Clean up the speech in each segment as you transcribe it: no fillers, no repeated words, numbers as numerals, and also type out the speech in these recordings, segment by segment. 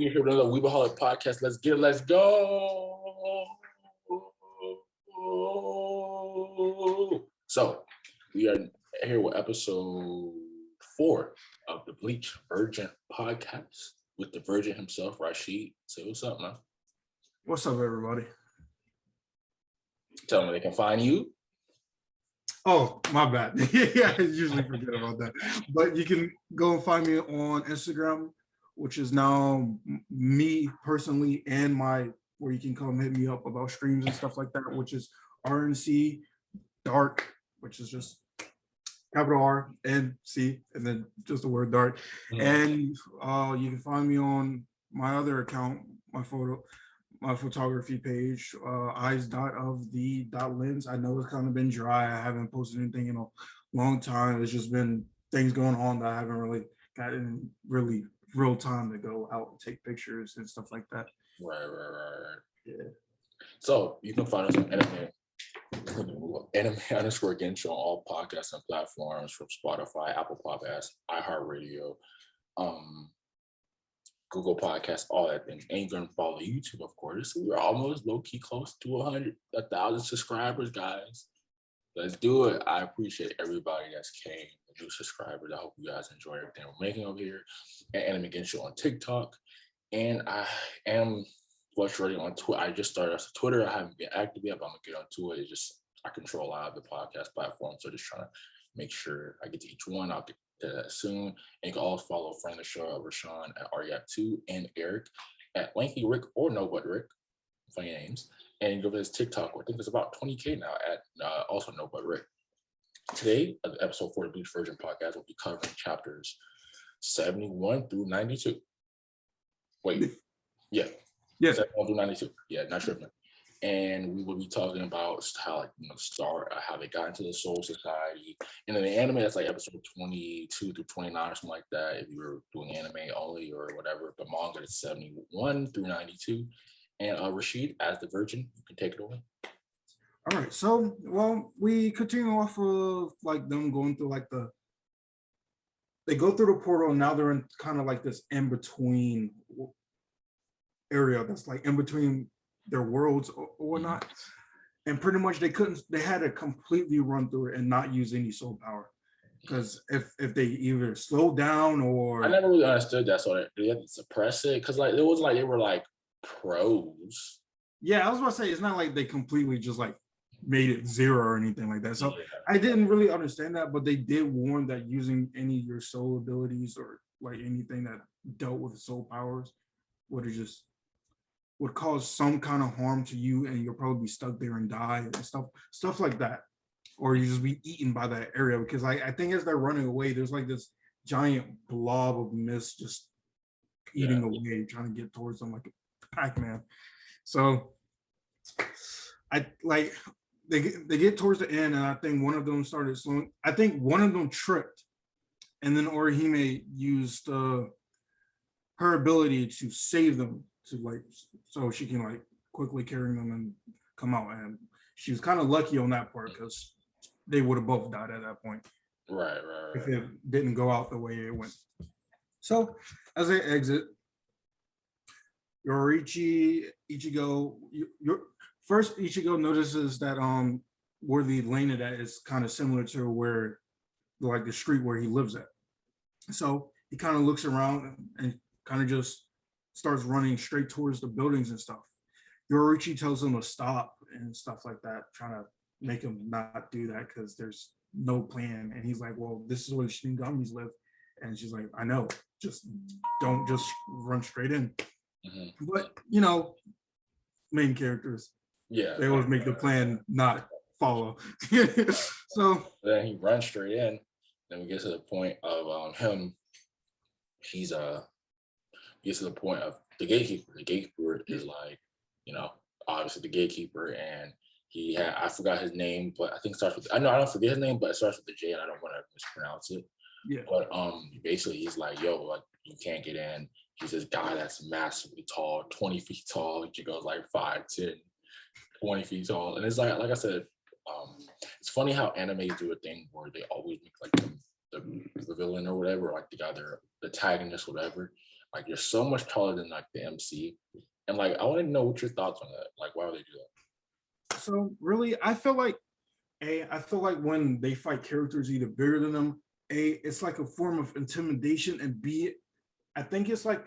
You're here with another Weebaholic podcast. Let's get it. Let's go. So, we are here with episode 4 of the Bleach Virgin podcast with the Virgin himself, Rashid. Say what's up, man. What's up, everybody? Tell them where they can find you. Oh, my bad. Yeah, I usually forget about that. But you can go and find me on Instagram, which is now me personally and where you can come hit me up about streams and stuff like that, which is RNC Dark, which is just capital R and C and then just the word dark. And you can find me on my other account, my photography page, eyes.of.the.lens. I know it's kind of been dry. I haven't posted anything in a long time. It's just been things going on that I haven't really gotten really real time to go out and take pictures and stuff like that. Right. Yeah. So you can find us on anime_gensho on all podcasting platforms from Spotify, Apple Podcasts, iHeartRadio, Google Podcasts, all that things. And you're going to follow YouTube, of course. We're almost low-key close to 1,000 subscribers, guys. Let's do it. I appreciate everybody that's came, the new subscribers. I hope you guys enjoy everything we're making over here at Anime Gensho on TikTok. And I am fluctuating on Twitter. I just started as a Twitter. I haven't been active yet, but I'm going to get onto it. It's just, I control a lot of the podcast platform. So just trying to make sure I get to each one. I'll get to that soon. And you can also follow a friend of the show, Rashawn at REAP2 and Eric at Lanky Rick or Nobody Rick. Funny names. And you go to his TikTok, where I think it's about 20K now at also Nobody Rick. Today, episode 4 of the Bleach Virgin podcast, will be covering chapters 71 through 92. Wait, yeah. 71 through 92. Yeah, not tripping. And we will be talking about how, how they got into the Soul Society. And in the anime, that's like episode 22 through 29 or something like that, if you were doing anime only or whatever. But manga is 71 through 92. And Rashid, as the Virgin, you can take it away. All right. So, well, we continue off of like them going through they go through the portal and now they're in kind of like this in-between area that's like in between their worlds or whatnot. And pretty much they had to completely run through it and not use any soul power. Because if they either slow down or... I never really understood that. So they had to suppress it? Because like it was like they were like pros. Yeah, I was about to say, it's not like they completely just like made it zero or anything like that. So I didn't really understand that, but they did warn that using any of your soul abilities or like anything that dealt with soul powers would cause some kind of harm to you, and you'll probably be stuck there and die and stuff like that. Or you just be eaten by that area, because I think as they're running away, there's like this giant blob of mist just eating away, trying to get towards them like a Pac-Man. So they get towards the end, and I think one of them started slowing. I think one of them tripped, and then Orihime used her ability to save them, so she can like quickly carry them and come out. And she was kind of lucky on that part, because they would have both died at that point. Right. If it didn't go out the way it went. So as they exit, Ichigo notices that where the lane at is kind of similar to where like the street where he lives at. So he kind of looks around and kind of just starts running straight towards the buildings and stuff. Yoriichi tells him to stop and stuff like that, trying to make him not do that because there's no plan. And he's like, well, this is where the Shinigamis live. And she's like, I know, just don't just run straight in. But, main characters, they always make the plan not follow. So then he runs straight in. Then we get to the point of him. He gets to the point of the gatekeeper. The gatekeeper is like, obviously the gatekeeper, and I forgot his name, but I think it starts with, I don't forget his name, but it starts with the J, and I don't want to mispronounce it. Yeah. But basically he's like, yo, like you can't get in. He's this guy that's massively tall, 20 feet tall. He goes like 5'10", 20 feet tall. And it's like I said, it's funny how anime do a thing where they always make like the villain or whatever, like the guy, the antagonist, whatever, Like you're so much taller than like the MC. And like I want to know what your thoughts on that. Like why would they do that? So really, I feel like when they fight characters either bigger than them, it's like a form of intimidation, and B, I think it's like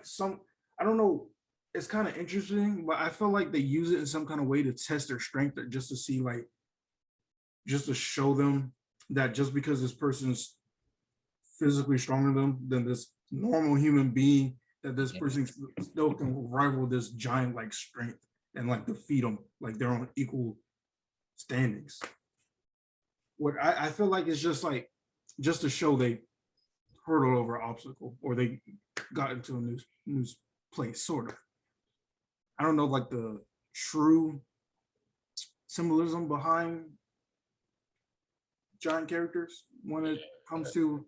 I don't know, it's kind of interesting, but I feel like they use it in some kind of way to test their strength, or just to see like, just to show them that just because this person's physically stronger than this normal human being, that this person still can rival this giant like strength and like defeat them like they're on equal standings. What I feel like it's just like, just to show they hurdled over an obstacle, or they got into a new place, sort of. I don't know like the true symbolism behind giant characters when it comes to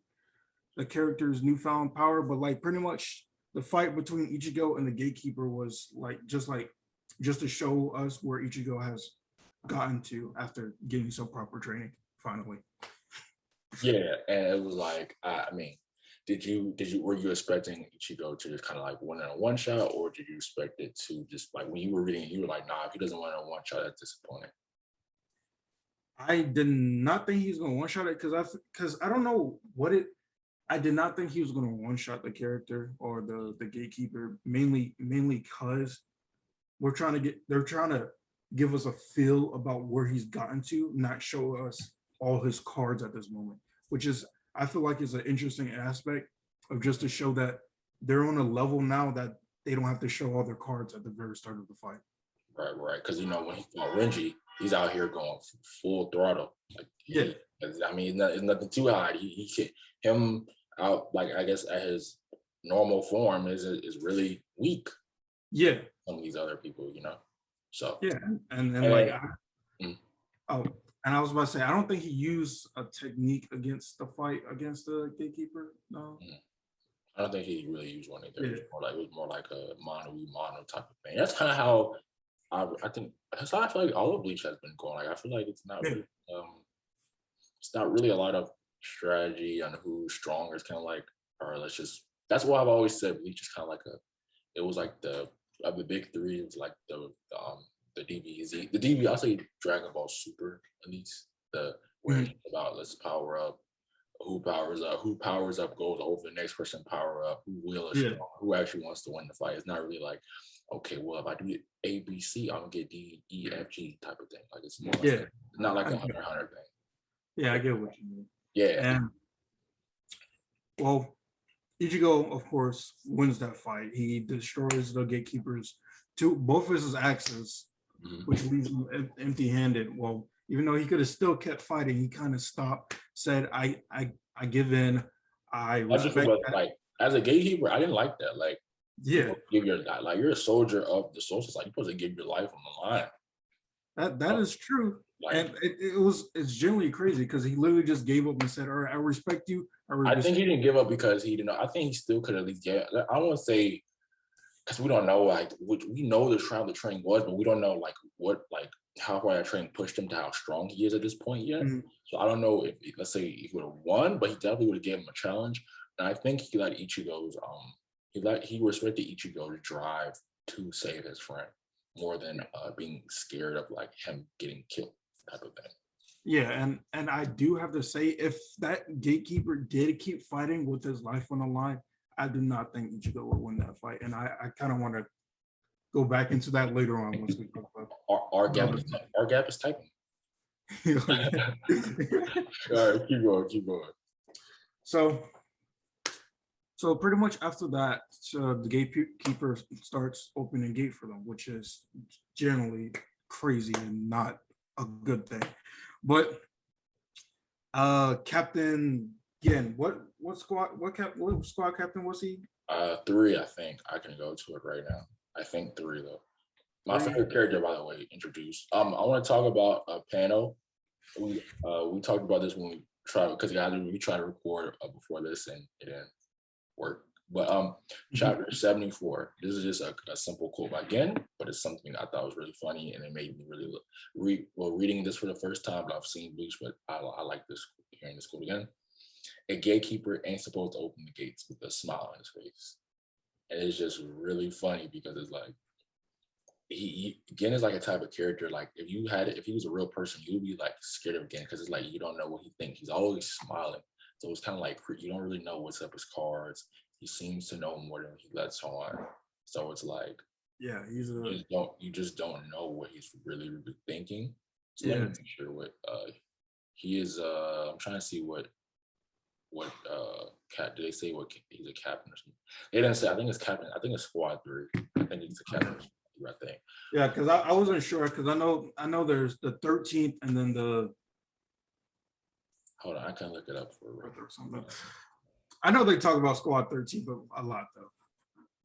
the character's newfound power, but like pretty much the fight between Ichigo and the Gatekeeper was like just to show us where Ichigo has gotten to after getting some proper training finally. Yeah, and it was like I mean, were you expecting Ichigo to just kind of like win in a one shot, or did you expect it to just like when you were reading, you were like, nah, if he doesn't win in a one shot, that's disappointing. I did not think he was going to one shot it, because I don't know what it. I did not think he was going to one shot the character or the Gatekeeper, mainly because they're trying to give us a feel about where he's gotten to, not show us all his cards at this moment, which is, I feel like, is an interesting aspect of just to show that they're on a level now that they don't have to show all their cards at the very start of the fight. Right. Because when he fought Renji, he's out here going full throttle. Like I mean, it's nothing too high. He can him out like I guess at his normal form is really weak. Yeah. Some of these other people, So yeah, and then oh, and I was about to say, I don't think he used a technique against the fight against the Gatekeeper. No. I don't think he really used one either. Yeah. It was more like a mono type of thing. That's kind of how I think that's how I feel like all of Bleach has been going. Like I feel like it's not really, it's not really a lot of strategy on who's stronger. It's kind of like, or let's just. That's why I've always said Bleach is kind of like it was like of the big three. It was like the DBZ, the DB. I'll say Dragon Ball Super at least. Where it's about let's power up. Who powers up goes over the next person power up, who actually wants to win the fight. It's not really like, okay, well, if I do A, B, C, I'm gonna get D, E, F, G type of thing. Like it's more like not like a Hunter thing. Yeah, I get what you mean. Yeah. And well, Ichigo, of course, wins that fight. He destroys the Gatekeepers both of his axes, which leaves him empty-handed. Well, even though he could have still kept fighting, he kind of stopped, said, I give in. I respect that. Like as a gatekeeper, I didn't like that. Like, yeah, give your like you're a soldier of the Soul Society. You're supposed to give your life on the line. That is true. Like, and it's genuinely crazy because he literally just gave up and said, all right, I respect you. I think he didn't give up because he didn't know. I think he still could at least get. I don't want to say because we don't know like we know the training was, but we don't know like what like how far that training pushed him to how strong he is at this point yet. So I don't know if let's say he would have won, but he definitely would have given him a challenge. And I think he let Ichigo's he respected Ichigo's drive to save his friend more than being scared of like him getting killed type of thing. Yeah, and I do have to say, if that Gatekeeper did keep fighting with his life on the line, I do not think Ichigo will win that fight. And I kind of want to go back into that later on once we talk about our gap is typing. All right, keep going. So pretty much after that, the Gatekeeper starts opening gate for them, which is generally crazy and not a good thing. But Captain Gin, what squad captain was he? 3, I think. I can go to it right now. I think 3 though. My favorite character, by the way, introduced. I want to talk about Pano. We talked about this when we tried because we tried to record before this and it didn't work. But chapter 74. This is just a simple quote again, but it's something I thought was really funny and it made me really reading this for the first time. But I've seen Bleach, but I like this hearing this quote again. A gatekeeper ain't supposed to open the gates with a smile on his face. And it's just really funny because it's like he Gen is like a type of character. Like if he was a real person, you'd be like scared of Gen because it's like you don't know what he thinks. He's always smiling, so it's kind of like you don't really know what's up his cards. He seems to know more than he lets on. So it's like Yeah, he's you just don't know what he's really thinking. So let yeah. me make sure what he is. I'm trying to see what cat did they say what he's a captain or something? They didn't say. I think it's captain. I think it's squad 3. I think he's a captain. I think. Yeah, because I wasn't sure because I know there's the 13th and then the Hold on, I can look it up for or something. I know they talk about Squad 13, but a lot though.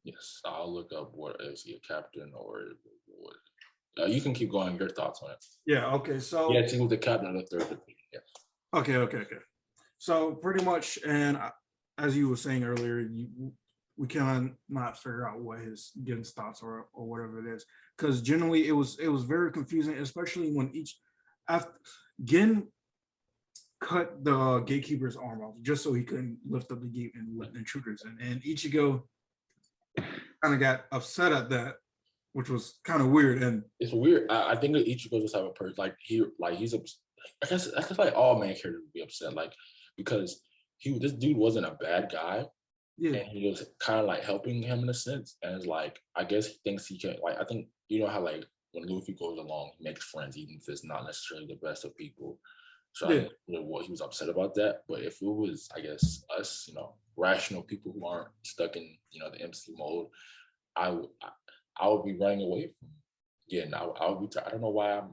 Yes, I'll look up what is he a captain or what. You can keep going. Your thoughts on it? Yeah. Okay. So yeah, he was the captain of the 3rd division. Yes. Okay. So pretty much, and as you were saying earlier, we cannot figure out what his Gen's thoughts or whatever it is, because generally it was very confusing, especially when after Gen cut the gatekeeper's arm off just so he couldn't lift up the gate and let intruders in, and Ichigo kind of got upset at that, which was kind of weird. And it's weird. I think that Ichigo just have a person he's I guess like all main characters would be upset, like because this dude wasn't a bad guy. yeah, and he was kind of like helping him in a sense. And it's like, I guess he thinks he can, like, I think, you know how like when Luffy goes along, he makes friends, even if it's not necessarily the best of people. So yeah, I know what he was upset about that. But if it was, I guess, us, rational people who aren't stuck in, the MC mode, I would be running away from again. I would be, I don't know why I'm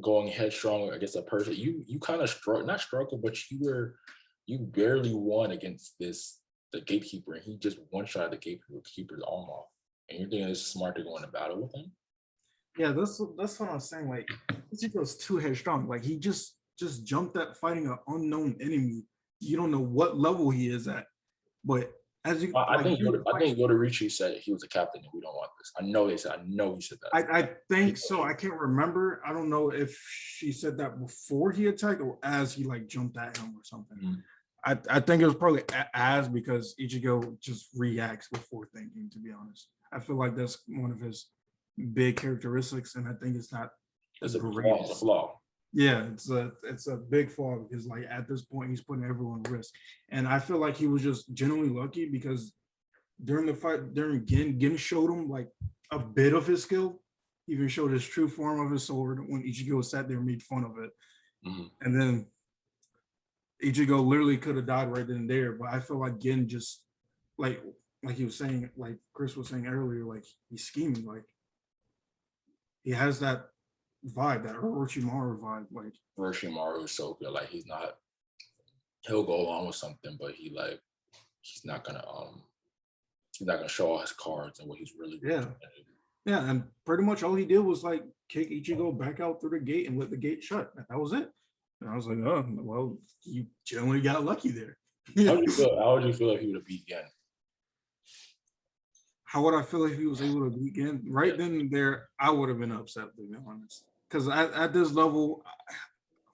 going headstrong against a person. You kind of not struggle, but you barely won against the gatekeeper, and he just one shot the gatekeeper's arm off. And you're thinking it's smart to go into battle with him? yeah. That's what I was saying. Like Ichigo's too headstrong. Like he just jumped at fighting an unknown enemy. You don't know what level he is at, but as you, I like, think Yoda said he was a captain, and we don't want this. I know he said that. I think so. I can't remember. I don't know if she said that before he attacked or as he like jumped at him or something. Mhm. I think it was probably as because Ichigo just reacts before thinking. To be honest, I feel like that's one of his big characteristics, and I think it's not It's a greatest. flaw. Yeah, it's a big flaw because like at this point he's putting everyone at risk, and I feel like he was just genuinely lucky because during the fight, Gen showed him like a bit of his skill. He even showed his true form of his sword when Ichigo sat there and made fun of it, and then Ichigo literally could have died right then and there. But I feel like Gen just like he was saying, like Chris was saying earlier, like he's scheming, like he has that vibe, that Orochimaru vibe. Like Orochimaru is so good. Like he'll go along with something, but he's not gonna show all his cards and what he's really yeah. Yeah, and pretty much all he did was like kick Ichigo back out through the gate and let the gate shut. That was it. And I was like, oh, well, you generally got lucky there. How would you feel if he would have beat Gen? How would I feel if he was able to beat Gen? Right then and there, I would have been upset, to be honest. Because at this level,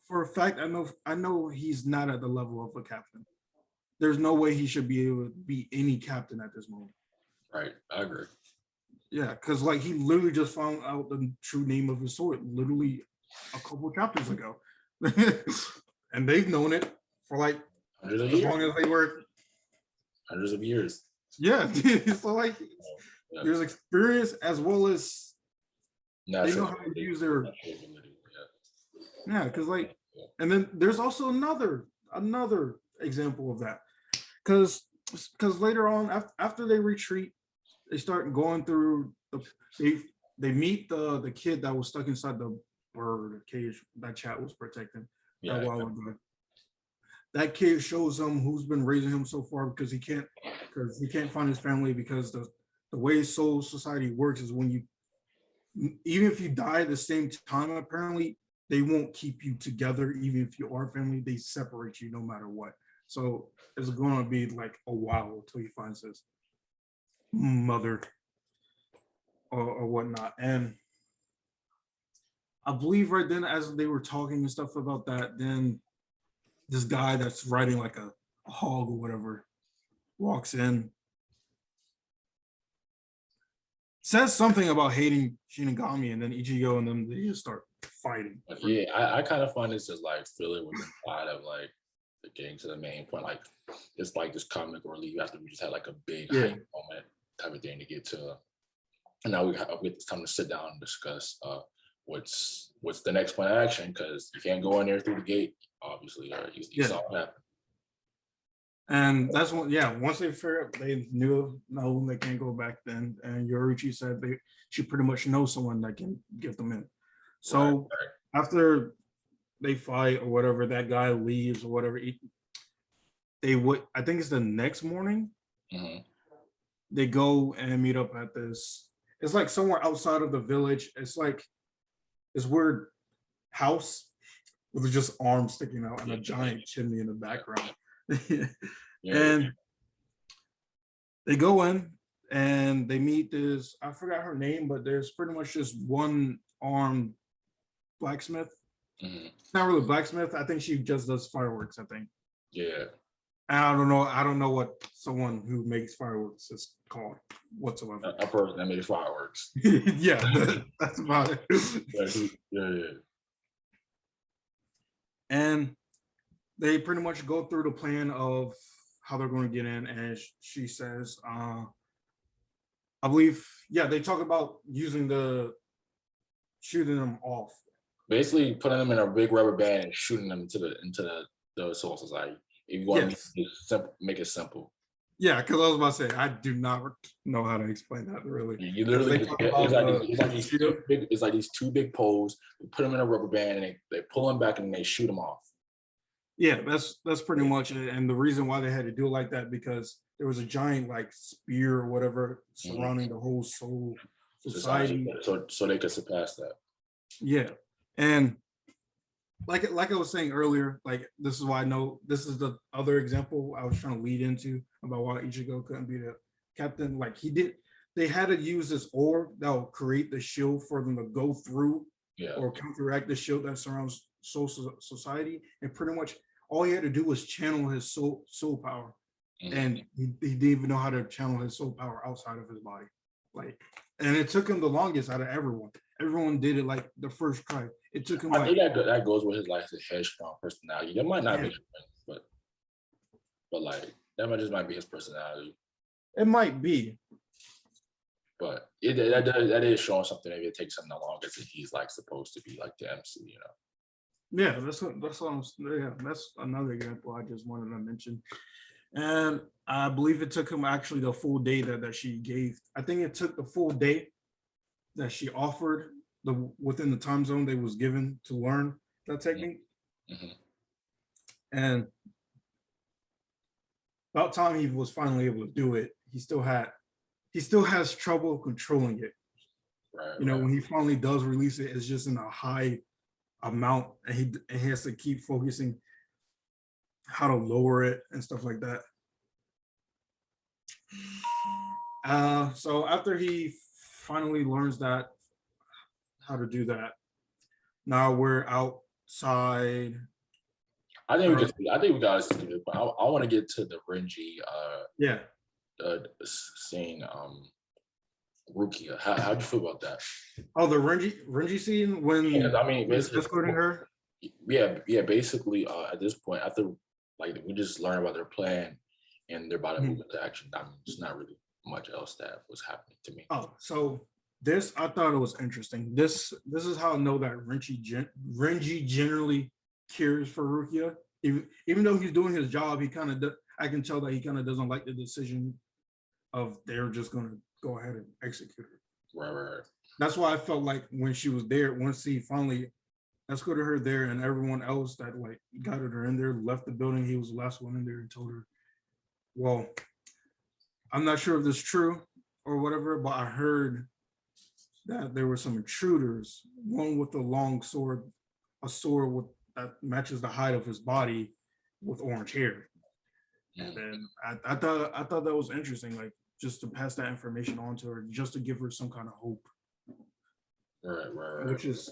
for a fact, I know he's not at the level of a captain. There's no way he should be able to beat any captain at this moment. Right, I agree. Yeah, because like he literally just found out the true name of his sword literally a couple of chapters ago. And they've known it for like as long as they were hundreds of years. Yeah. So like there's experience as well as they know how to use their because like and then there's also another example of that. Because later on after they retreat, they start going through they meet the kid that was stuck inside the bird cage that Chat was protecting a while ago. That kid shows him who's been raising him so far because he can't find his family because the way Soul Society works is when even if you die at the same time, apparently they won't keep you together. Even if you are family, they separate you no matter what. So it's going to be like a while until he finds his mother or whatnot. And I believe right then, as they were talking and stuff about that, then this guy that's riding like a hog or whatever walks in. says something about hating Shinigami, and then Ichigo and them, they just start fighting. But yeah, I kind of find this as like filler with the plot of like getting to the main point. Like it's like this comic relief after we just had like a big hype moment type of thing to get to. And now we get time to sit down and discuss what's the next plan of action, because you can't go in there through the gate, obviously, or you saw what happened. And that's when, once they figured out, they knew no, they can't go back then. And Yoruichi said she pretty much knows someone that can get them in. So after they fight or whatever, that guy leaves or whatever, I think it's the next morning, they go and meet up at this, it's like somewhere outside of the village. It's like this weird house with just arms sticking out and a giant chimney in the background. And they go in and they meet this, I forgot her name, but there's pretty much just one armed blacksmith. It's not really blacksmith. I think she just does fireworks, I think. Yeah. I don't know what someone who makes fireworks is called whatsoever. A person that makes fireworks. That's about it. Yeah. And they pretty much go through the plan of how they're going to get in, and she says, I believe, they talk about shooting them off. Basically, putting them in a big rubber band and shooting them into the Soul Society. If you want to make it simple. Yeah, because I was about to say, I do not know how to explain that really. You literally, it's like these two big poles. You put them in a rubber band and they pull them back and they shoot them off. Yeah, that's pretty much it. And the reason why they had to do it like that, because there was a giant like spear or whatever surrounding the whole Soul Society. So they could surpass that. Yeah, and like I was saying earlier, like this is why I know this is the other example I was trying to lead into about why Ichigo couldn't be the captain. Like they had to use this orb that will create the shield for them to go through or counteract the shield that surrounds Soul Society, and pretty much all he had to do was channel his soul power, and he didn't even know how to channel his soul power outside of his body. Like, and it took him the longest out of everyone. Everyone did it like the first try. It took him. I think that goes with his his headstrong personality. That might not be his friend, but like that might be his personality. It might be. But that is showing something. Maybe it takes him the longest that he's like supposed to be like the MC, you know. Yeah, that's another example I just wanted to mention. And I believe it took him actually the full day that she gave. I think it took the full day that she offered within the time zone they was given to learn that technique. And about time he was finally able to do it, he still has trouble controlling it. When he finally does release it, it's just in a high amount, and he has to keep focusing how to lower it and stuff like that. So after he finally learns how to do that, now we're outside. I think we got to do it, but I want to get to the Renji scene. Rukia, how'd you feel about that? Oh, the Renji scene when I mean, basically escorting her. Yeah. Basically, at this point, after like we just learned about their plan and they're about to move into action. I mean, there's not really much else that was happening to me. Oh, so this I thought it was interesting. This is how I know that Renji generally cares for Rukia. Even though he's doing his job, I can tell that he kind of doesn't like the decision of they're just gonna go ahead and execute her. Right. That's why I felt like when she was there, once he finally escorted her there, and everyone else that like guided her in there left the building, he was the last one in there and told her, well, I'm not sure if this is true or whatever, but I heard that there were some intruders, one with a long sword, a sword that matches the height of his body with orange hair. And then I thought that was interesting, like just to pass that information on to her, just to give her some kind of hope. Right. Which is,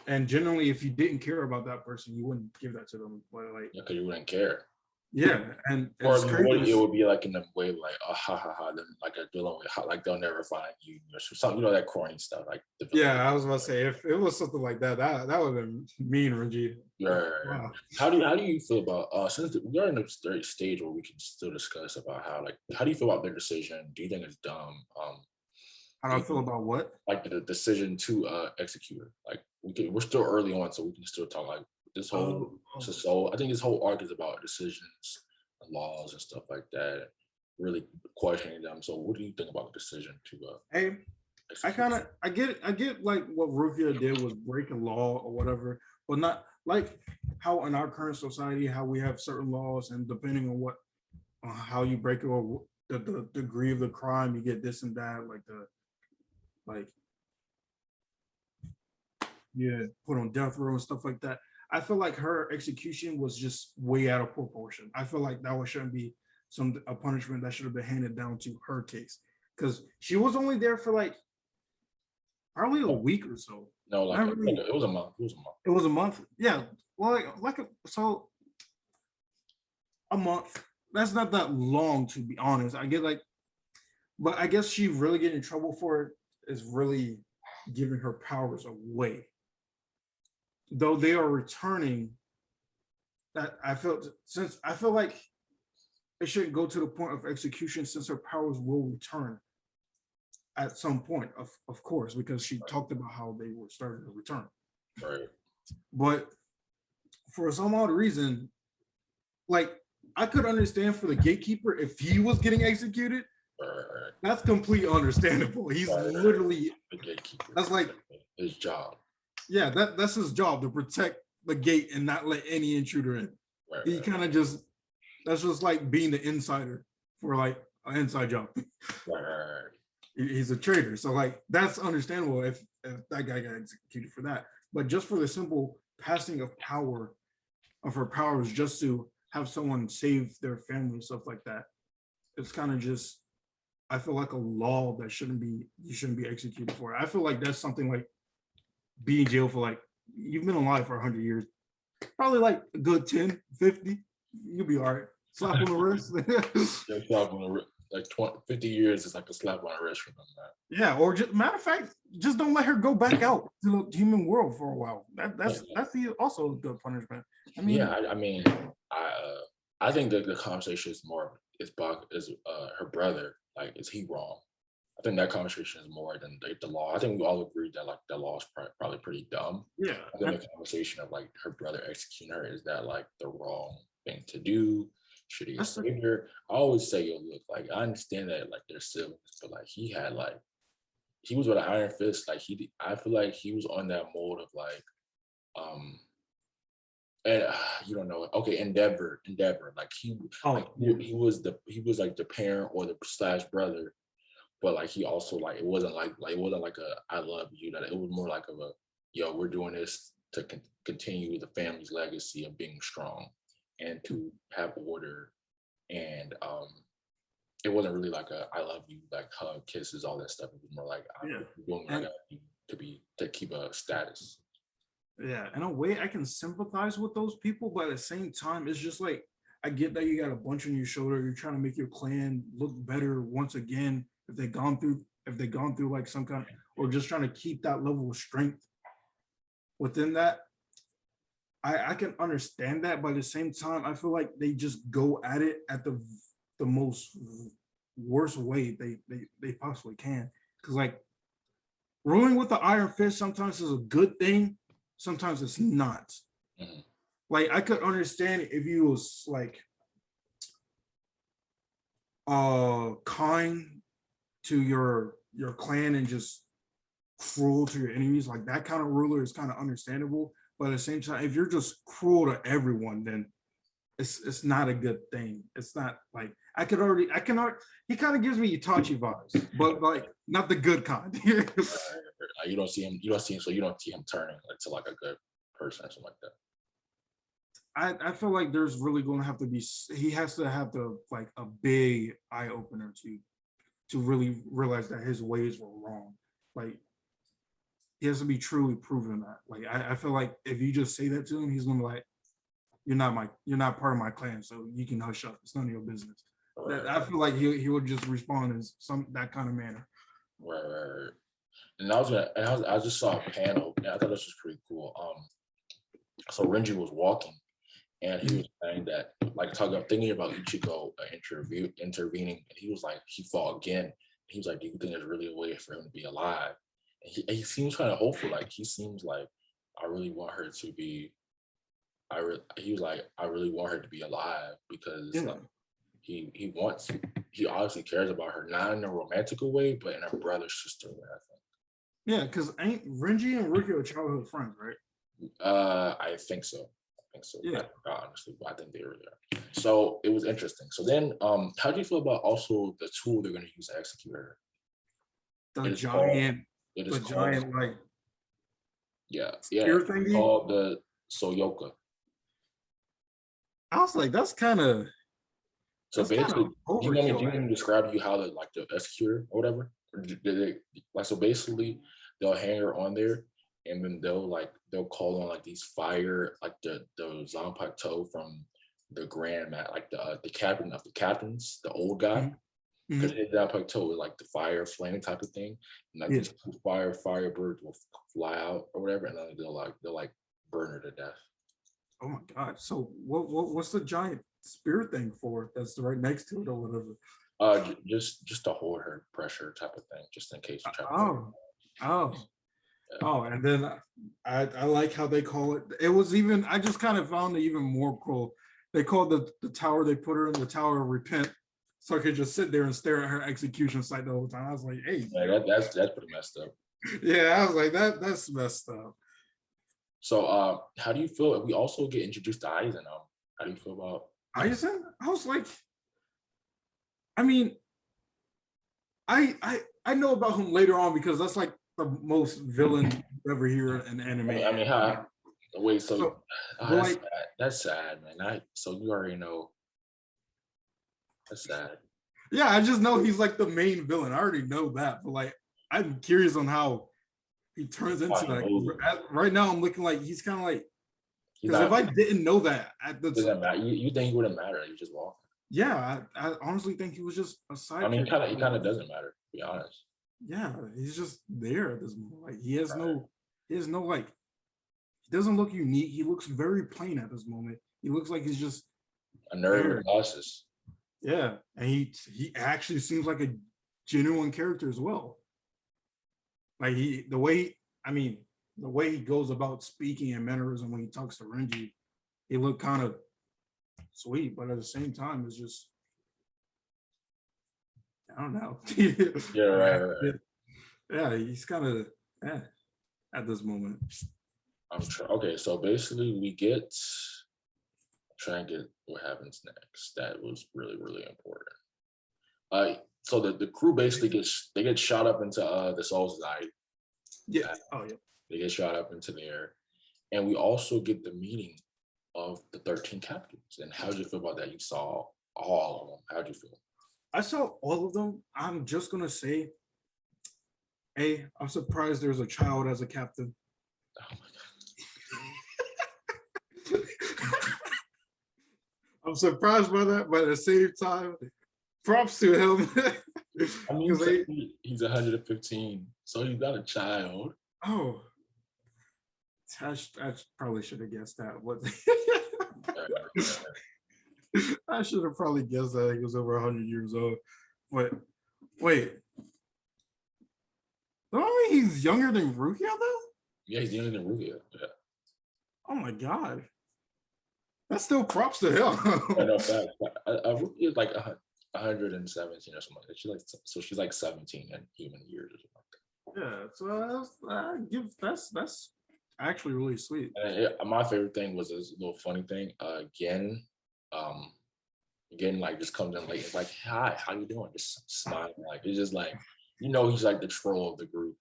and generally, if you didn't care about that person, you wouldn't give that to them. But like, because you wouldn't care. Yeah, and Or it's what it crazy. would be like in a way like ha ha ha, then like a villain with like they'll never find you or something, that corny stuff like the villain. Yeah, I was about to say if it was something like that, that would have been mean, Reggie. Yeah. Wow. How do you feel about since we're in a stage where we can still discuss about how like how do you feel about their decision? Do you think it's dumb? How do Do I you feel think about what? like the decision to execute her? Like we're still early on, so we can still talk like this whole Oh, oh. so I think this whole arc is about decisions and laws and stuff like that. Really questioning them. So what do you think about the decision to Hey, execute? I get like what Rufia did was break a law or whatever, but not like how in our current society how we have certain laws and depending on what how you break it or the degree of the crime, you get this and that, like the like yeah, put on death row and stuff like that. I feel like her execution was just way out of proportion. I feel like that shouldn't be a punishment that should have been handed down to her case because she was only there for like probably a week or so. No, like, Not really. it was a month. It was a month. It was a month. Yeah. Well, so a month. That's not that long to be honest. I get like, but I guess she really getting in trouble for it is really giving her powers away. Though they are returning, that I feel like it shouldn't go to the point of execution since her powers will return at some point, of course, because she talked about how they were starting to return. Right. But for some odd reason, like I could understand for the gatekeeper if he was getting executed. Right. That's completely understandable. He's literally the gatekeeper. That's like his job. Yeah, that's his job to protect the gate and not let any intruder in. Right, He kind of just that's just like being the insider for like an inside job. Right. He's a traitor, so like that's understandable if that guy got executed for that. But just for the simple passing of power of her powers, just to have someone save their family and stuff like that, it's kind of just I feel like a law that you shouldn't be executed for. I feel like that's something like be in jail for like you've been alive for 100 years, probably like a good 10, 50. You'll be all right. Slap on the wrist. Slap on the wrist. Like 50 years is like a slap on the wrist from them, man. Yeah, or just matter of fact, just don't let her go back out to the human world for a while. That's also a good punishment. I mean, yeah, I mean, I think that the conversation is more is her brother. Like, is he wrong? I think that conversation is more than the law. I think we all agree that like the law is probably pretty dumb. Yeah. I think the conversation of like her brother executing her is that like the wrong thing to do. Should he have saved her? I always say, yo, look, like I understand that like they're siblings, but like he was with an iron fist. Like I feel like he was on that mode of like, and you don't know. Okay, Endeavor. Like he was like the parent or the slash brother, but like he also like it wasn't like it wasn't like a I love you. That it was more like of a yo, we're doing this to continue the family's legacy of being strong and to have order. And it wasn't really like a I love you, like hug, kisses, all that stuff. It was more like I'm doing what I gotta do to keep a status. Yeah, in a way I can sympathize with those people, but at the same time, it's just like I get that you got a bunch on your shoulder, you're trying to make your clan look better once again if they've gone through like some kind of, or just trying to keep that level of strength within that. I can understand that, but at the same time, I feel like they just go at it at the most worst way they possibly can. Because like ruling with the iron fist sometimes is a good thing, sometimes it's not. Mm-hmm. Like I could understand if you was like kind to your clan and just cruel to your enemies, like that kind of ruler is kind of understandable. But at the same time, if you're just cruel to everyone, then it's not a good thing. It's not like I can already he kind of gives me Itachi vibes, but like not the good kind. You don't see him, so you don't see him turning like to like a good person or something like that. I feel like there's really going to have to be, he has to have like a big eye opener to really realize that his ways were wrong. Like he has to be truly proven that. Like I feel like if you just say that to him, he's gonna be like, you're not part of my clan, so you can hush up. It's none of your business. Right, I feel like he would just respond in that kind of manner. right. And I just saw a panel, and I thought this was pretty cool. So Renji was walking, and he was saying that, like, thinking about Ichigo intervening, and he was like, he fought again. He was like, do you think there's really a way for him to be alive? And he seems kind of hopeful. Like, he seems like, I really want her to be. He was like, I really want her to be alive because he obviously cares about her, not in a romantical way, but in a brother sister way, I think. Yeah, because ain't Renji and Rukia are childhood friends, right? I think so. Yeah. Honestly, but I think they really are. So it was interesting. So then, how do you feel about also the tool they're going to use to execute her? The giant like spear thingy? Called the Soyoka. I was like, that's kind of. So basically, do you want me to describe to you how the executor or whatever? Or did they, like, so basically they'll hang her on there, and then they'll call on like these fire, like the Zanpakuto from the Grand Mat, like the captain of the captains, the old guy. Because his Zanpakuto is like the fire flame type of thing. And like these fire birds will fly out or whatever, and then they'll burn her to death. Oh my god. So what's the giant spear thing for? That's right next to it or whatever. Just to hold her pressure type of thing, just in case you try to and then I like how they call it. It was even, I just kind of found it even more cool. They called the tower they put her in the Tower of Repent, so I could just sit there and stare at her execution site the whole time. I was like, hey, that's pretty messed up. Yeah, I was like, that's messed up. So how do you feel? We also get introduced to Aizen. How do you feel about Aizen? I was like, I mean, I know about him later on because that's like the most villain ever here in anime. I mean, how? Wait, that's sad, man. So you already know. That's sad. Yeah, I just know he's like the main villain. I already know that, but like, I'm curious on how he turns into like. Right now, I'm looking like he's kind of like. Because if I didn't know that, doesn't matter. You think he wouldn't matter? You just walk. Yeah, I honestly think he was just a side. I mean, he kind of doesn't matter, to be honest. Yeah, he's just there at this moment. Like he has no like. He doesn't look unique. He looks very plain at this moment. He looks like he's just a nerd with glasses. Yeah, and he actually seems like a genuine character as well. Like the way he goes about speaking and mannerism when he talks to Renji, he looked kind of sweet, but at the same time, it's just I don't know. Yeah, right. Yeah, he's kind of at this moment. Okay, so basically we get. Try and get what happens next. That was really, really important. So the crew basically get shot up into the Soul Society. Yeah. Oh yeah. They get shot up into there, and we also get the meeting of the 13 captains. And how did you feel about that? You saw all of them. How'd you feel? I saw all of them. I'm just gonna say, hey, I'm surprised there's a child as a captain. Oh my god. I'm surprised by that, but at the same time, props to him. I mean, he's 115, so he's not a child. Oh, I probably should have guessed that. What? I should have probably guessed that he was over 100 years old. But wait, don't I mean he's younger than Rukia though? Yeah, he's younger than Rukia. Yeah. Oh my god. That's still props to him. I know, fact. Rukia is like 117 or something. She's like 17 in human years or something like that. Yeah, so that's actually really sweet. And my favorite thing was this little funny thing. Again, like just comes in late. It's like, hi, how you doing? Just smiling. Like it's just like, he's like the troll of the group.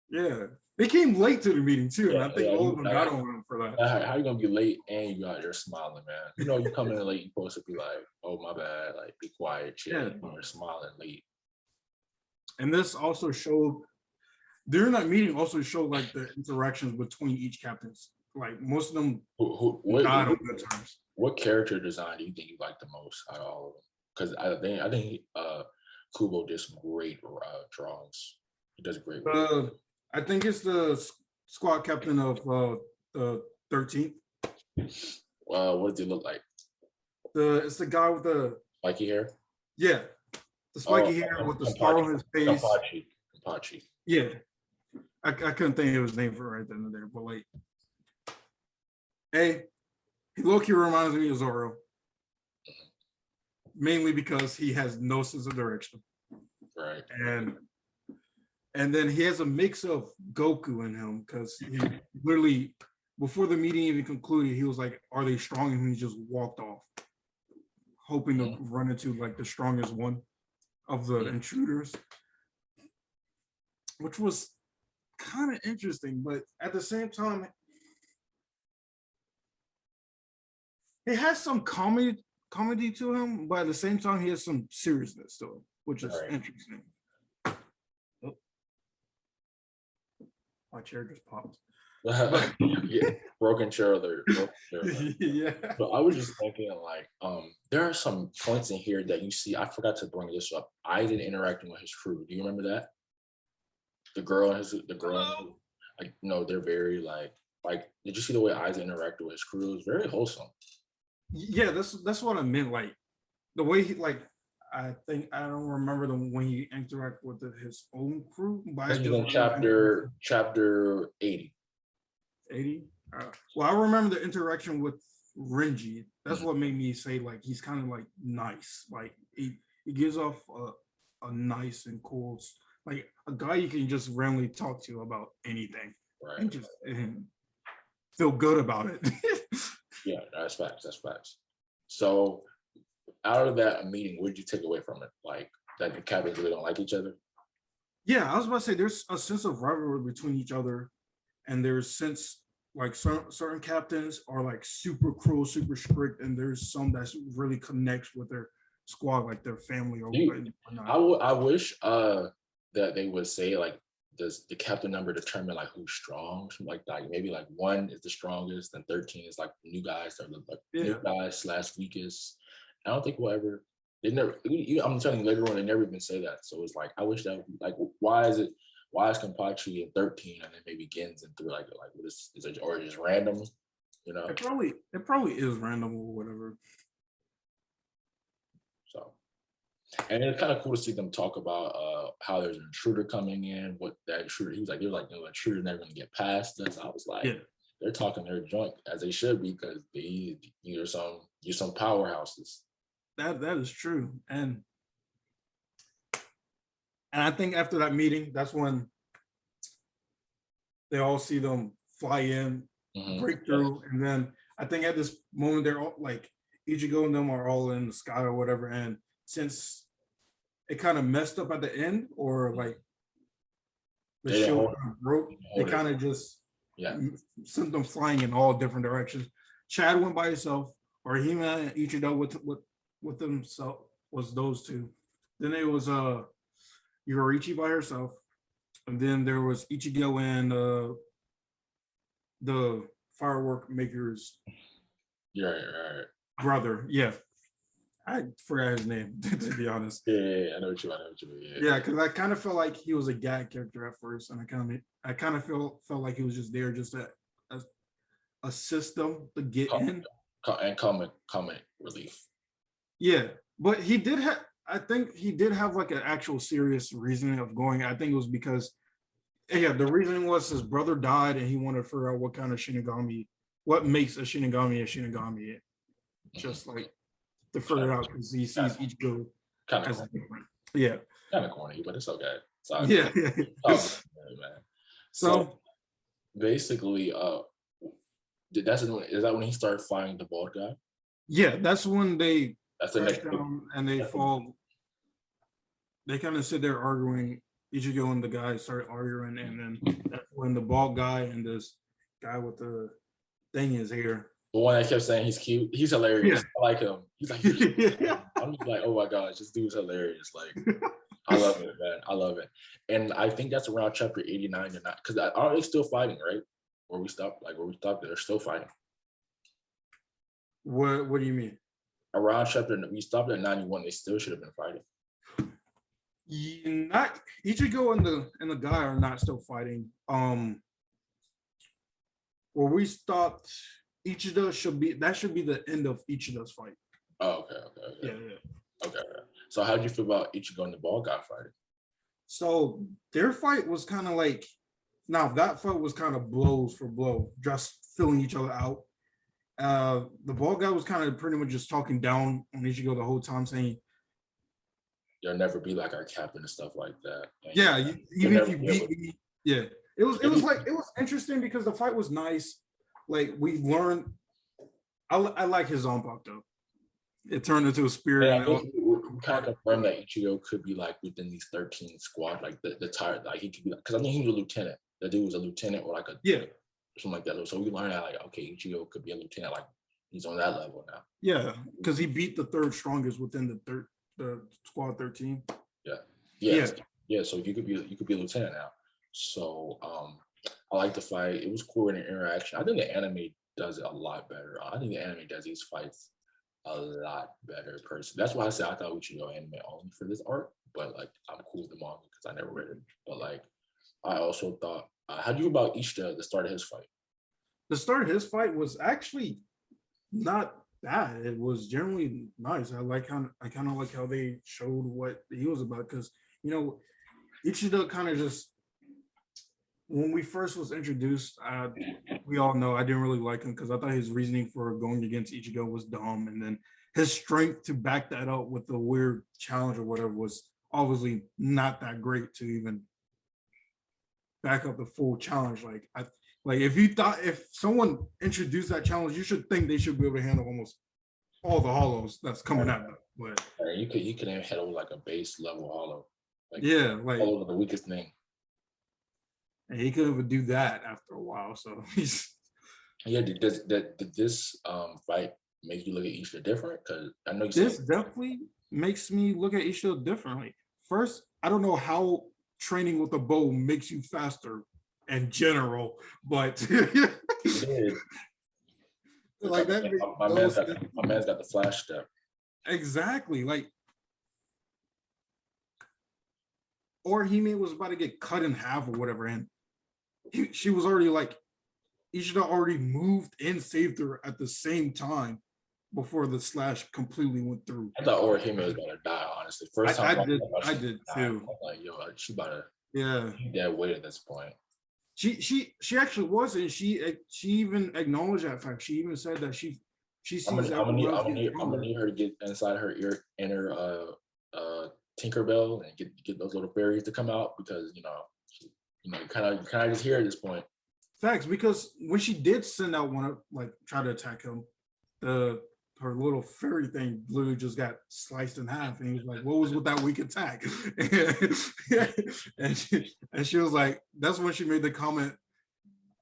Yeah, they came late to the meeting too, and I think all of them got on him for that. How you gonna be late and you out there smiling, man? You come in late, you're supposed to be like, oh my bad, like be quiet, chill. Yeah. You're smiling late. And this also showed during that meeting. Also showed like the interactions between each captains. like most of them What died on good terms. what character design do you think you like the most out of all of them? Because I think Kubo did some great drawings. He does great work. I think it's the squad captain of the 13th. What does he look like? It's the guy with the Spiky hair? yeah, the spiky hair with the scar on his face. Kampachi. Yeah, I couldn't think of his name for right then and there, but like, hey, he low-key reminds me of Zoro, mainly because he has no sense of direction, Right. and then he has a mix of Goku in him because he literally before the meeting even concluded, he was like, "Are they strong?" And he just walked off, hoping to run into like the strongest one of the intruders, which was kind of interesting, but at the same time, he has some comedy to him, but at the same time, he has some seriousness to him, which is interesting. Oh. My chair just popped. Yeah, broken chair alert. Yeah. But I was just thinking, like, there are some points in here that you see. I forgot to bring this up. Aizen interacting with his crew. Do you remember that? The girl, like, no, they're very like. Did you see the way Aizen interacted with his crew? It was very wholesome. Yeah, that's what I meant. Like the way he like. I think I don't remember when he interacted with his own crew. But This was in chapter 80. 80. Well, I remember the interaction with Renji. That's what made me say like he's kind of like nice. Like he gives off a nice and cool, like a guy you can just randomly talk to about anything, right? And just feel good about it. Yeah, that's facts. That's facts. So, out of that meeting, what did you take away from it? Like that the captains really don't like each other? Yeah, I was about to say there's a sense of rivalry between each other, and there's sense like certain captains are like super cruel, super strict, and there's some that really connects with their squad, like their family or whatnot. I wish that they would say like, does the captain number determine like who's strong? Something like that. Maybe like 1 is the strongest, and 13 is like new guys or the new guys / weakest. I don't think we'll ever. They never. I'm telling you, later on, they never even say that. So it's like I wish that like why is Kenpachi in 13 and then maybe Gens in 3? Like what is it, or just random? You know, it probably is random or whatever. So, and it's kind of cool to see them talk about how there's an intruder coming in. What that intruder? He was like, they're like, no, intruder's never gonna get past us. I was like, they're talking their joint as they should be because you're some powerhouses. That is true, and I think after that meeting, that's when they all see them fly in, break through, and then I think at this moment they're all like Ichigo and them are all in the sky or whatever. And since it kind of messed up at the end, or like the shield kind of broke, they kind of just sent them flying in all different directions. Chad went by himself, or Hima and Ichigo with themselves was those two. Then it was Yoriichi by herself, and then there was Ichigo and the firework maker's brother. Yeah, I forgot his name to be honest. Yeah, I know what you mean. Yeah, because I kind of felt like he was a gag character at first, and I kind of felt like he was just there just to assist them to get in and comic relief. Yeah, but he did have. I think he did have like an actual serious reasoning of going. I think it was because, the reasoning was his brother died and he wanted to figure out what kind of Shinigami, what makes a Shinigami, just like to figure it out because he sees each go kind of different. Yeah, kind of corny, but it's okay. Yeah. Man. So basically, is that when he started fighting the bald guy? Yeah, that's when they. That's the next and they fall. They kind of sit there arguing. Ichigo and the guy start arguing, and then that's when the bald guy and this guy with the thing is here. The one that kept saying he's cute. He's hilarious. Yeah. I like him. He's like, I'm just like, oh my gosh, this dude's hilarious. Like, I love it, man. I love it. And I think that's around chapter 89 or not, because are they still fighting, right? where we stopped, they're still fighting. What do you mean? Around chapter, we stopped at 91. They still should have been fighting. Not Ichigo and the guy are not still fighting. Where we stopped, Ichida should be the end of Ichida's fight. Oh, okay. Yeah. Okay. So how do you feel about Ichigo and the ball guy fighting? So their fight was kind of like, now that fight was kind of blows for blow, just filling each other out. The ball guy was kind of pretty much just talking down on Ichigo the whole time, saying, "You'll never be like our captain" and stuff like that. And yeah, even if you beat me, yeah. It was interesting because the fight was nice. Like we learned, I like his Zanpakuto though. It turned into a spirit. Yeah, I think we kind of confirmed that Ichigo could be like within these 13 squad, like the tire, like he could be like, because I think he was a lieutenant. The dude was a lieutenant or like a something like that. So we learned that like, okay, Ichigo could be a lieutenant, like he's on that level now. Yeah, because he beat the third strongest within the squad 13. Yeah. So you could be a lieutenant now. So I like the fight. It was cool in an interaction. I think the anime does it a lot better. I think the anime does these fights a lot better person. That's why I said I thought we should go anime only for this art, but like I'm cool with the manga because I never read it. But like I also thought, how do you about Ishida, the start of his fight? The start of his fight was actually not bad. It was generally nice. I kind of like how they showed what he was about, because Ishida kind of just, when we first was introduced, we all know I didn't really like him because I thought his reasoning for going against Ichigo was dumb, and then his strength to back that up with the weird challenge or whatever was obviously not that great to even back up the full challenge. Like if someone introduced that challenge, you should think they should be able to handle almost all the hollows that's coming at them. But you could even handle like a base level hollow. Like hollow the weakest thing. And he could even do that after a while. So he's did this fight make you look at Ishida different? Because I know this definitely makes me look at Ishida differently. First, I don't know how training with a bow makes you faster in general, but like that. My man's got the flash step. Exactly. Like Orihime was about to get cut in half or whatever, and she was already like, Ishida already moved and saved her at the same time before the slash completely went through. I thought Orihime was gonna die, honestly. First time I did too. I'm like, yo, she about to dead weight at this point. She actually was, and she even acknowledged that fact. She even said that she sees I'm gonna need her to get inside her ear and her Tinkerbell and get those little fairies to come out, because you kind of just hear at this point. Facts, because when she did send out one, like try to attack him, her little fairy thing literally just got sliced in half, and he was like, "What was with that weak attack?" and she was like, "That's when she made the comment,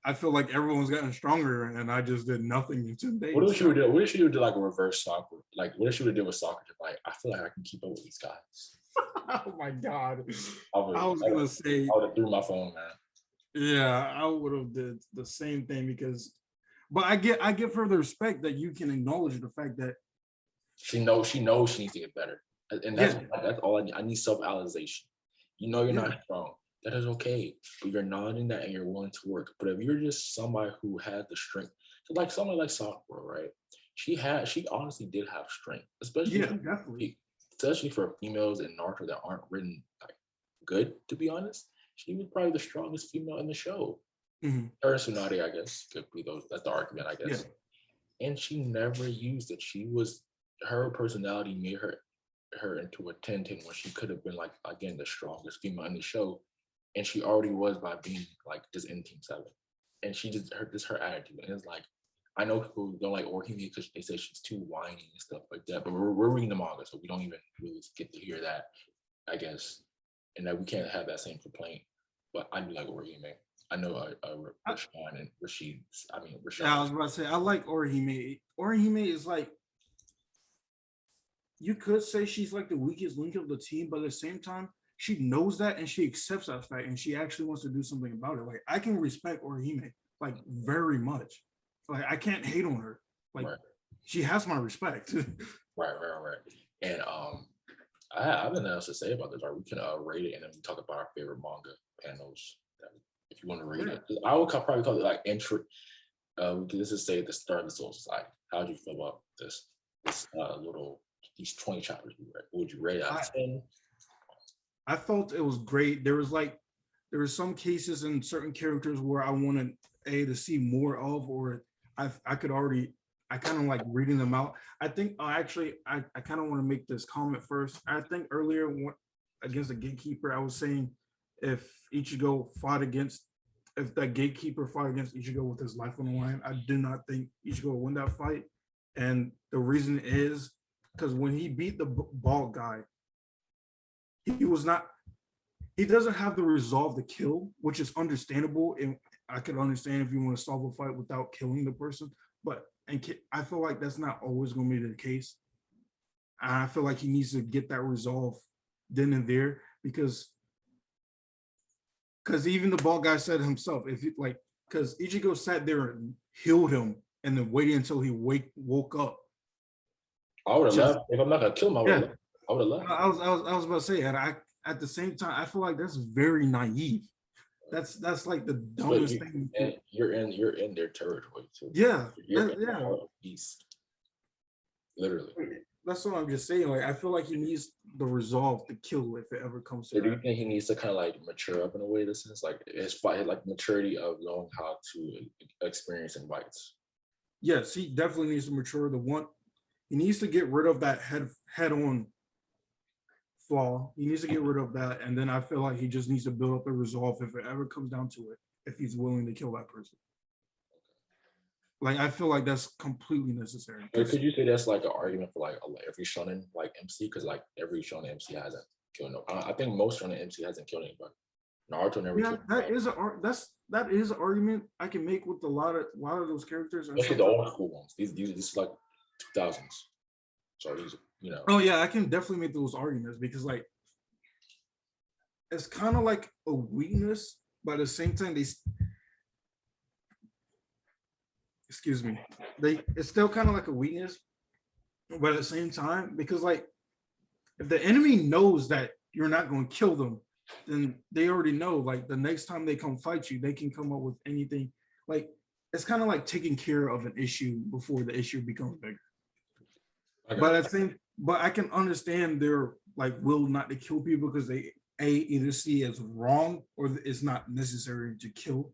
I feel like everyone's gotten stronger, and I just did nothing in 10 days." What if she would do? What if she would do like a reverse soccer? Like, what if she would do with soccer? Like, I feel like I can keep up with these guys. Oh my god! I would have threw my phone, man. Yeah, I would have did the same thing, because, but I give her the respect that you can acknowledge the fact that she knows she needs to get better, and that's all I need. I need self-realization. You're not strong. That is okay, but you're nodding that and you're willing to work. But if you're just somebody who had the strength, like someone like Sakura, right? She honestly did have strength, especially for females in Naruto that aren't written like good, to be honest. She was probably the strongest female in the show. Mm-hmm. Her and Tsunade, I guess, could be those. That's the argument, I guess. Yeah. And she never used it. Her personality made her into a 10-10 when she could have been like, again, the strongest female in the show. And she already was by being like just in Team 7. And she just her attitude. And it's like, I know people don't like Orihime because they say she's too whiny and stuff like that. But we're reading the manga, so we don't even really get to hear that, I guess. And that we can't have that same complaint. But I do like Orihime. I know Rashawn and Rashid. Rashawn. Yeah, I was about to say, I like Orihime. Orihime is like, you could say she's like the weakest link of the team, but at the same time, she knows that and she accepts that fact, and she actually wants to do something about it. Like, I can respect Orihime. like very much. Like I can't hate on her. Like Right. she has my respect. Right. And I have nothing else to say about this. Right, we can rate it and then we talk about our favorite manga panels. If you want to read Yeah. it, I would probably call it like entry. We can just say the start of the Soul Society. How do you feel about this little these 20 chapters we read? Would you rate it out of 10? I felt it was great. There were some cases in certain characters where I wanted to see more of, or I could already I kind of like reading them out. I think actually I kind of want to make this comment first. I think earlier against the gatekeeper, I was saying if Ichigo fought against if that gatekeeper fought against Ichigo with his life on the line, I do not think Ichigo will win that fight. And the reason is because when he beat the bald guy, he was not he doesn't have the resolve to kill, which is understandable. And I could understand if you want to solve a fight without killing the person, but I feel like that's not always going to be the case. And I feel like he needs to get that resolve then and there because even the ball guy said himself, if you like, because Ichigo sat there and healed him and then waited until he woke up. I would have left. If I'm not gonna kill him, I would have left. I was about to say, and I at the same time, I feel like that's very naive. That's like the dumbest thing. And you're in their territory too. Yeah, you're in the heart of East. Literally. That's what I'm just saying. Like, I feel like he needs the resolve to kill if it ever comes to so do you think he needs to kind of like mature up in a way, in a sense, like his fight, like maturity of knowing how to experience in fights? Yes, he definitely needs to mature. He needs to get rid of that head-on flaw. He needs to get rid of that, and then I feel like he just needs to build up the resolve if it ever comes down to it. If he's willing to kill that person, like I feel like that's completely necessary. Could you say that's like an argument for like every shonen like MC? Because like every shonen MC hasn't killed no. I think most shonen MC hasn't killed anybody. Naruto never. Yeah, that is an argument I can make with a lot of those characters. Especially the old school ones. These is like 2000s. So these, you know. Oh yeah, I can definitely make those arguments because like it's kind of like a weakness, but at the same time it's still kind of like a weakness, but at the same time, because like if the enemy knows that you're not going to kill them, then they already know like the next time they come fight you, they can come up with anything. Like it's kind of like taking care of an issue before the issue becomes bigger. But I can understand their like will not to kill people because they either see it as wrong or it's not necessary to kill.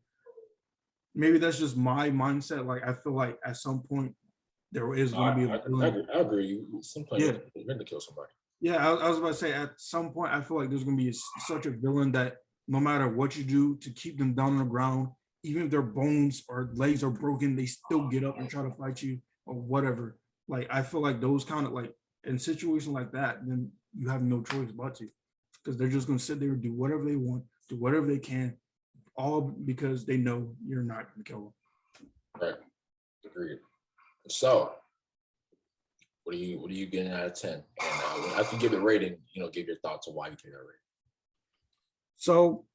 Maybe that's just my mindset. Like I feel like at some point there is going to be I agree. Sometimes you're meant to kill somebody. Yeah, I was about to say at some point I feel like there's going to be such a villain that no matter what you do to keep them down on the ground, even if their bones or legs are broken, they still get up and try to fight you or whatever. Like I feel like those kind of like in situations like that, then you have no choice but to, because they're just going to sit there and do whatever they want, do whatever they can, all because they know you're not going to kill them. Right. Agreed. So, what are you getting out of 10? And after you give the rating, give your thoughts on why you give that rating. So,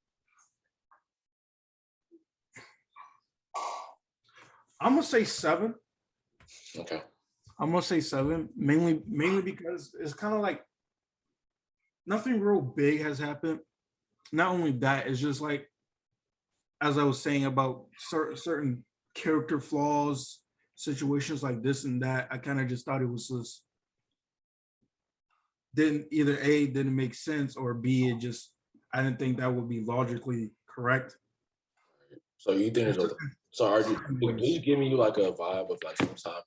I'm gonna say 7. Okay. I'm gonna say 7, mainly because it's kind of like nothing real big has happened. Not only that, it's just like as I was saying about certain character flaws, situations like this and that. I kind of just thought it was just didn't make sense, or B, it just I didn't think that would be logically correct. So you think are you giving you like a vibe of like sometimes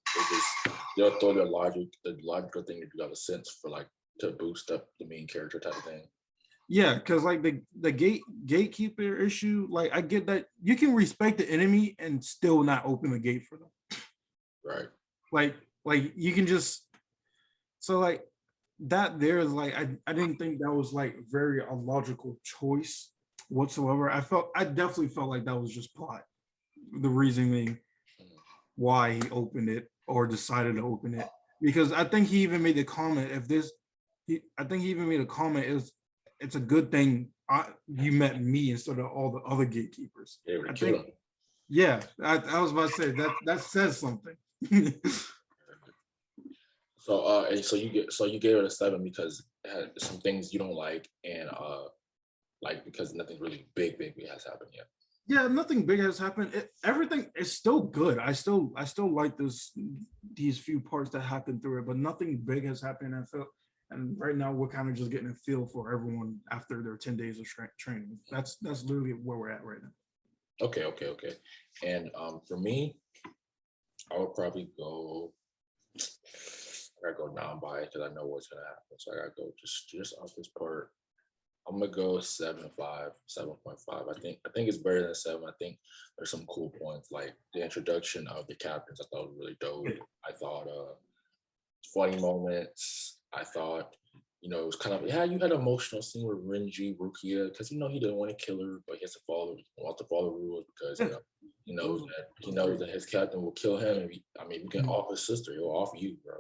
they'll throw the logical thing to do have a sense for like to boost up the main character type of thing? Yeah, because like the gatekeeper issue, like I get that you can respect the enemy and still not open the gate for them. Right. Like you can just like that there is like I didn't think that was like very a logical choice whatsoever. I definitely felt like that was just plot. The reasoning why he opened it or decided to open it. Because I think he even made the comment it's a good thing you met me instead of all the other gatekeepers. Yeah, I was about to say that says something. So and so you gave it a 7 because it had some things you don't like, and like because nothing really big has happened yet. Yeah, nothing big has happened. Everything is still good. I still like these few parts that happened through it, but nothing big has happened. And right now we're kind of just getting a feel for everyone after their 10 days of training. That's literally where we're at right now. Okay. And for me, I would probably go. I gotta go non-biased because I know what's gonna happen. So I gotta go just off this part. I'm gonna go 7.5, 7.5. I think it's better than a 7. I think there's some cool points like the introduction of the captains. I thought was really dope. I thought funny moments. I thought, it was kind of, yeah, you had an emotional scene with Renji Rukia because he didn't want to kill her, but he wants to follow the rules because he knows that his captain will kill him. And we can off his sister, he'll off you, bro.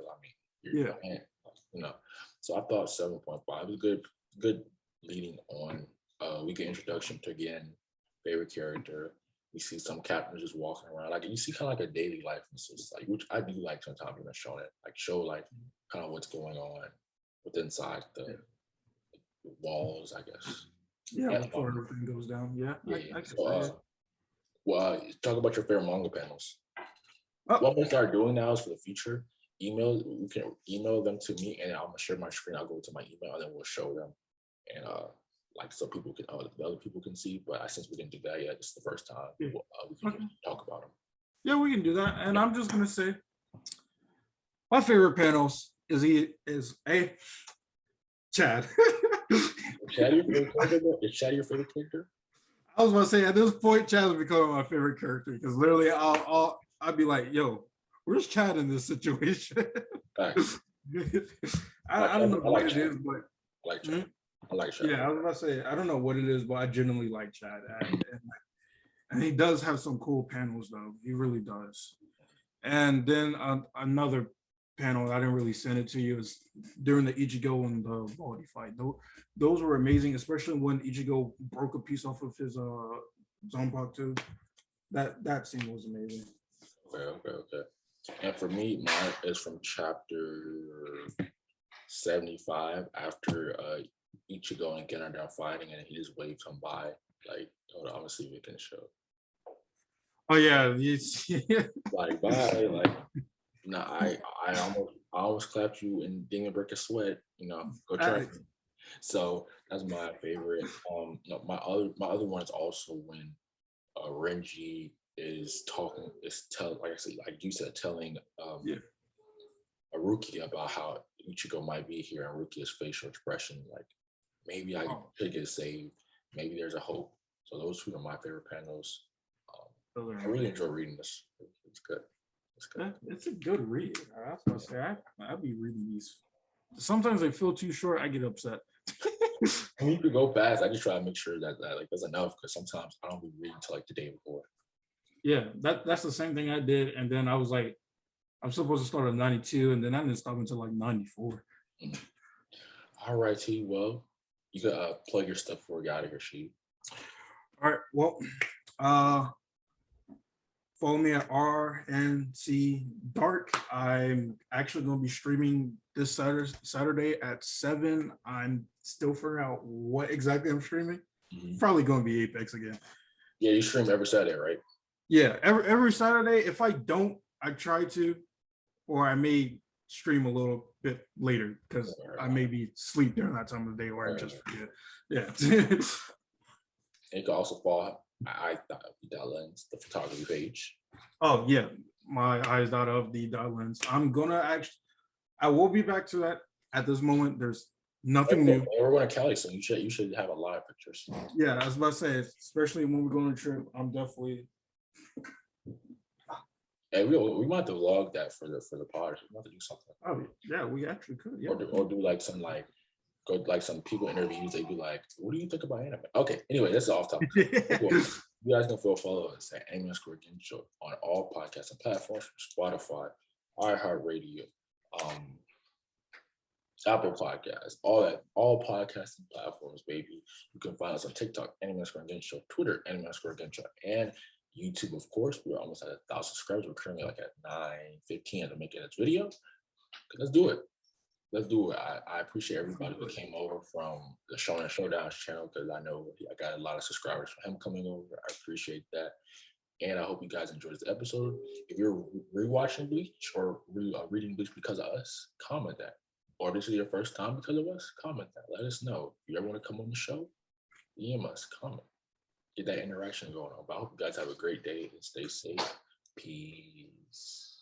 You're a man, So I thought 7.5 is good leading on. We get introduction to again favorite character. We see some captains just walking around. Like you see kind of like a daily life in society, which I do like sometimes when they're showing it, like show like kind of what's going on with inside the walls, I guess. Yeah, before everything goes down. Yeah, I can say it. Well, talk about your favorite manga panels. Oh. What we start doing now is for the future, you can email them to me, and I'm gonna share my screen. I'll go to my email, and then we'll show them, and like so people can, the other people can see. But since we didn't do that yet, it's the first time we can talk about them. Yeah, we can do that. And I'm just gonna say, my favorite panels is Chad. Chad your favorite character? Is Chad your favorite character? I was about to say at this point, Chad is becoming my favorite character because literally I'd be like, yo, where's Chad in this situation? I don't know what it is, but I like Chad. I like Chad. Yeah, I was about to say I don't know what it is, but I genuinely like Chad, and he does have some cool panels though. He really does. And then another panel I didn't really send it to you is during the Ichigo and the Baldy fight. Those were amazing, especially when Ichigo broke a piece off of his Zanpakuto too. That scene was amazing. Okay. And for me, mine is from chapter 75 after Ichigo and Gen are down fighting, and he just waves him by. Like, hold on, I'm gonna see if it can show. Oh yeah, like bye. Like, no, I almost clapped you and didn't break a sweat. Go try. So that's my favorite. My other one is also when Renji is talking, like I said, like you said, telling Rukia about how Ichigo might be here, and Rukia's facial expression, like maybe I could get saved, maybe there's a hope. So those two are my favorite panels. I really enjoy reading this. It's good. It's a good read. I was gonna say I'll be reading these. Sometimes they feel too short. I get upset. I need to go fast. I just try to make sure that like there's enough because sometimes I don't be reading until like the day before. Yeah, that's the same thing I did, and then I was like, I'm supposed to start at 92, and then I didn't stop until like 94. All right, T. Well, you can plug your stuff before we get out of here, She. All right. Well, follow me at RNC Dark. I'm actually going to be streaming this Saturday at 7. I'm still figuring out what exactly I'm streaming. Probably going to be Apex again. Yeah, you stream every Saturday, right? Yeah, every Saturday. If I don't, I try to, or I may stream a little bit later because I may be asleep during that time of the day, or I just forget. Yeah. And you can also follow Lens, the photography page. Oh yeah, my eyes out of the lens. I will be back to that at this moment. There's nothing new. We're going to Cali, so you should have a lot of pictures. Yeah, I was about to say, especially when we're going on a trip, I'm definitely. Hey, we might have to vlog that for the pod. We might have to do something. Oh yeah, we actually could. Yeah. Or do like some some people interviews. They be like, "What do you think about anime?" Okay. Anyway, this is off topic. You guys can follow us at Anime_Gensho on all podcasts and platforms, Spotify, iHeartRadio, Apple Podcasts, all podcasting platforms, baby. You can find us on TikTok, Anime_Gensho, Twitter, Anime_Gensho, and YouTube, of course, we're almost at 1,000 subscribers. We're currently like at 9:15 to making this video. Let's do it. Let's do it. I appreciate everybody who came over from the Show and Showdowns channel because I know I got a lot of subscribers from him coming over. I appreciate that. And I hope you guys enjoyed this episode. If you're rewatching Bleach or reading Bleach because of us, comment that. Or this is your first time because of us, comment that. Let us know. If you ever want to come on the show, DM us, comment. Get that interaction going on. But I hope you guys have a great day and stay safe. Peace.